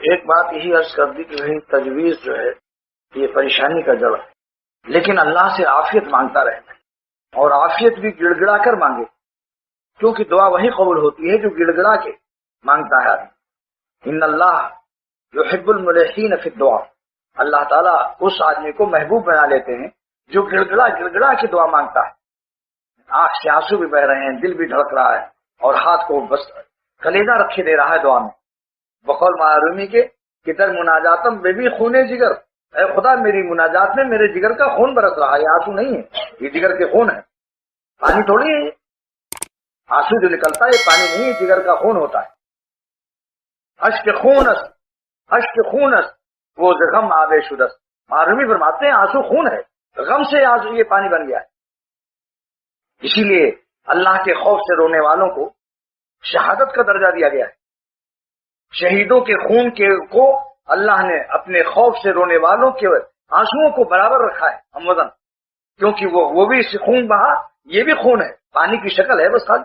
ایک بات یہی عرض کر دی کہ وہی تجویز جو ہے یہ پریشانی کا جڑ ہے، لیکن اللہ سے عافیت مانگتا رہنا اور عافیت بھی گڑ گڑا کر مانگے، کیونکہ دعا وہی قبول ہوتی ہے جو گڑ گڑا کے مانگتا ہے آدمی۔ ان اللہ یحب الملحین فی الدعاء، اللہ تعالیٰ اس آدمی کو محبوب بنا لیتے ہیں جو گڑ گڑا کے دعا مانگتا ہے، آنکھ سے آنسو بھی بہ رہے ہیں، دل بھی دھڑک رہا ہے اور ہاتھ کو بس کلیجہ رکھے دے رہا ہے دعا میں۔ بقول معرومی کے کدھر مناجاتم بے بھی خونے جگر، اے خدا میری مناجات میں میرے جگر کا خون برس رہا ہے، یہ آنسو نہیں ہے، یہ جگر کے خون ہے، پانی تھوڑی ہے، آنسو جو نکلتا ہے یہ پانی نہیں ہے، جگر کا خون ہوتا ہے۔ اشک خونس وہ غم آب شدس، معرومی فرماتے ہیں آنسو خون ہے، غم سے آنسو یہ پانی بن گیا ہے۔ اسی لیے اللہ کے خوف سے رونے والوں کو شہادت کا درجہ دیا گیا ہے، شہیدوں کے خون کو اللہ نے اپنے خوف سے رونے والوں کے آنسوؤں کو برابر رکھا ہے ہم وزن، کیونکہ وہ بھی خون بہا، یہ بھی خون ہے، پانی کی شکل ہے بس خالی۔